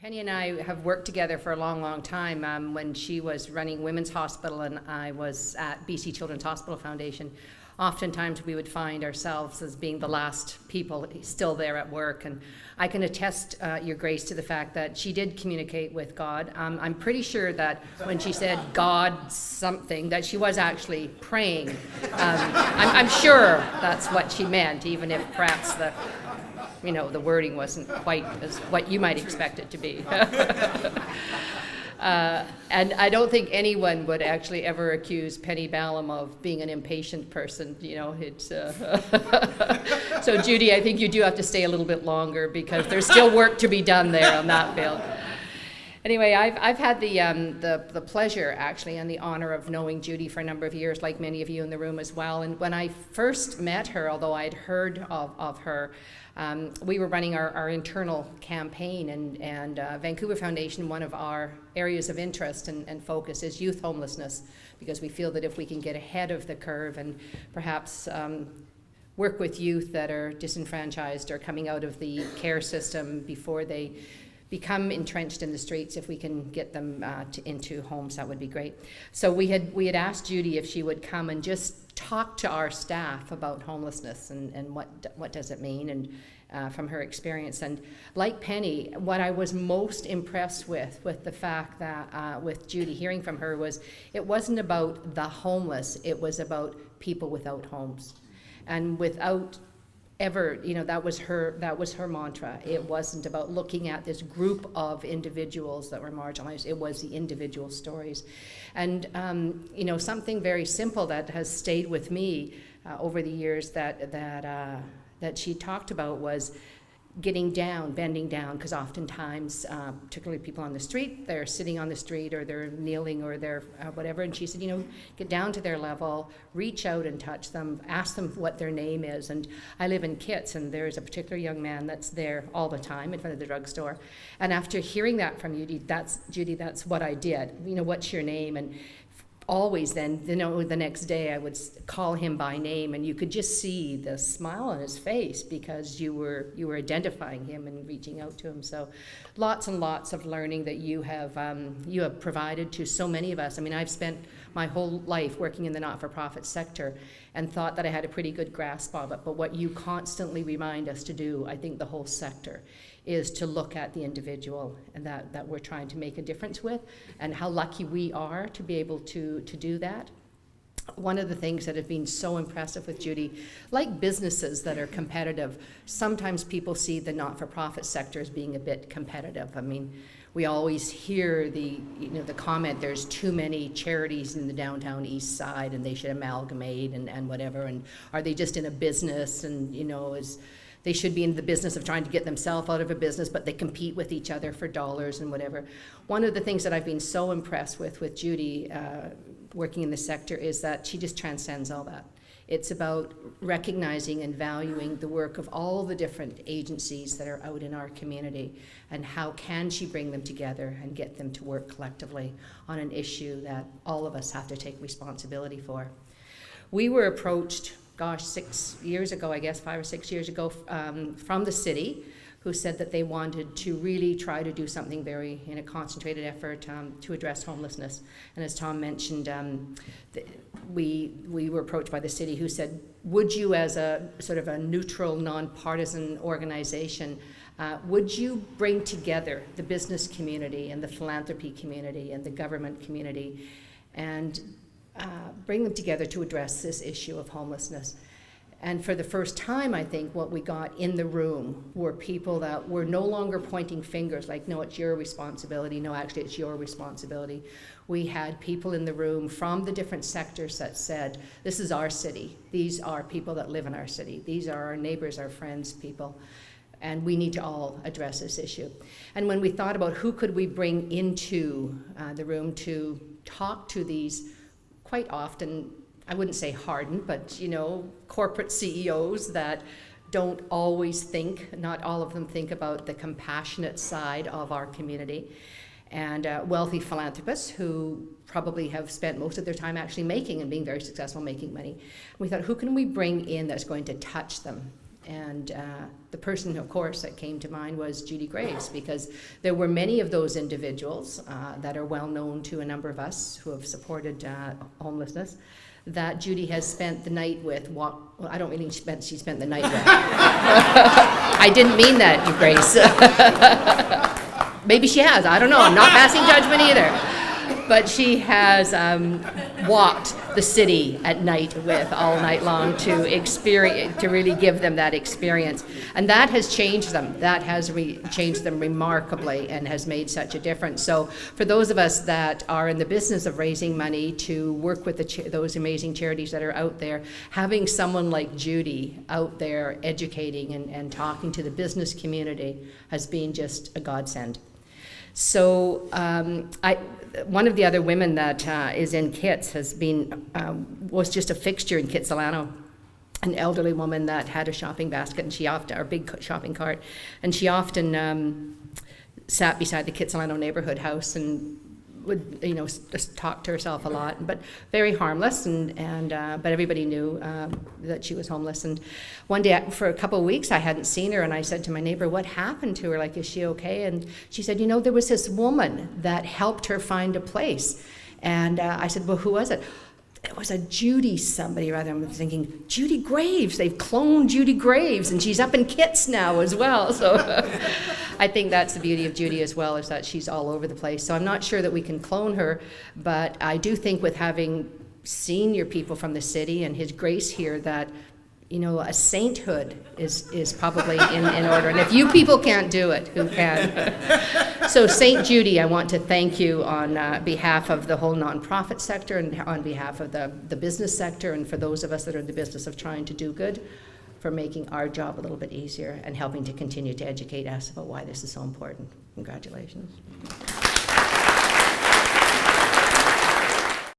Penny and I have worked together for a long, long time. When she was running Women's Hospital and I was at BC Children's Hospital Foundation, oftentimes we would find ourselves as being the last people still there at work. And I can attest, Your Grace, to the fact that she did communicate with God. I'm pretty sure that when she said God something, that she was actually praying. I'm sure that's what she meant, even if perhaps the wording wasn't quite as what you might expect it to be. And I don't think anyone would actually ever accuse Penny Ballum of being an impatient person. So Judy, I think you do have to stay a little bit longer because there's still work to be done there on that field. Anyway, I've had the pleasure, actually, and the honor of knowing Judy for a number of years, like many of you in the room as well. And when I first met her, although I'd heard of her, we were running our internal campaign, and Vancouver Foundation, one of our areas of interest and focus is youth homelessness, because we feel that if we can get ahead of the curve and perhaps work with youth that are disenfranchised or coming out of the care system before they become entrenched in the streets, if we can get them into homes, that would be great. So we had asked Judy if she would come and just talk to our staff about homelessness and what does it mean, and from her experience. And like Penny, what I was most impressed with the fact that with Judy, hearing from her, was it wasn't about the homeless, it was about people without homes. And without ever, that was her mantra. It wasn't about looking at this group of individuals that were marginalized. It was the individual stories. And something very simple that has stayed with me over the years that she talked about was getting down, bending down, because oftentimes, particularly people on the street, they're sitting on the street or they're kneeling or they're whatever, and she said, get down to their level, reach out and touch them, ask them what their name is. And I live in Kitts, and there's a particular young man that's there all the time in front of the drugstore. And after hearing that from you, Judy, that's what I did. What's your name? And always then, the next day I would call him by name, and you could just see the smile on his face because you were identifying him and reaching out to him. So lots and lots of learning that you have provided to so many of us. I mean, I've spent my whole life working in the not-for-profit sector and thought that I had a pretty good grasp of it, but what you constantly remind us to do, I think the whole sector, is to look at the individual and that we're trying to make a difference with, and how lucky we are to be able to do that. One of the things that have been so impressive with Judy, like businesses that are competitive, sometimes people see the not-for-profit sector as being a bit competitive. I mean, we always hear the comment, there's too many charities in the downtown east side and they should amalgamate and whatever, and are they just in a business, and they should be in the business of trying to get themselves out of a business, but they compete with each other for dollars and whatever. One of the things that I've been so impressed with Judy working in the sector is that she just transcends all that. It's about recognizing and valuing the work of all the different agencies that are out in our community, and how can she bring them together and get them to work collectively on an issue that all of us have to take responsibility for. We were approached 5 or 6 years ago, from the city, who said that they wanted to really try to do something very in a concentrated effort to address homelessness. And as Tom mentioned, we were approached by the city, who said, would you, as a sort of a neutral, nonpartisan organization, would you bring together the business community and the philanthropy community and the government community and bring them together to address this issue of homelessness? And for the first time, I think what we got in the room were people that were no longer pointing fingers like, no, it's your responsibility. No, actually, it's your responsibility. We had people in the room from the different sectors that said, this is our city. These are people that live in our city. These are our neighbors, our friends, people. And we need to all address this issue. And when we thought about who could we bring into the room to talk to these, quite often, I wouldn't say hardened, but corporate CEOs that don't always think, not all of them think about the compassionate side of our community, and wealthy philanthropists who probably have spent most of their time actually making and being very successful making money. We thought, who can we bring in that's going to touch them And the person, of course, that came to mind was Judy Graves, because there were many of those individuals that are well known to a number of us who have supported homelessness, that Judy has spent the night with. Well, I don't really she spent the night with. I didn't mean that, Grace. Maybe she has, I don't know, I'm not passing judgment either. But she has walked the city at night with all night long to really give them that experience. And that has changed them. That has changed them remarkably and has made such a difference. So for those of us that are in the business of raising money to work with those amazing charities that are out there, having someone like Judy out there educating and talking to the business community has been just a godsend. So one of the other women that is in Kits was just a fixture in Kitsilano, an elderly woman that had a shopping basket, and or big shopping cart, and she often sat beside the Kitsilano neighborhood house and would, just talk to herself a lot, but very harmless, but everybody knew that she was homeless. And one day, for a couple of weeks, I hadn't seen her, and I said to my neighbor, "What happened to her? Like, is she okay?" And she said, there was this woman that helped her find a place. And I said, "Well, who was it?" It was a Judy somebody, rather. I'm thinking, Judy Graves. They've cloned Judy Graves, and she's up in Kits now as well. So I think that's the beauty of Judy as well, is that she's all over the place. So I'm not sure that we can clone her, but I do think with having senior people from the city and His Grace here, that a sainthood is probably in order. And if you people can't do it, who can? So St. Judy, I want to thank you on behalf of the whole nonprofit sector and on behalf of the business sector, and for those of us that are in the business of trying to do good, for making our job a little bit easier and helping to continue to educate us about why this is so important. Congratulations.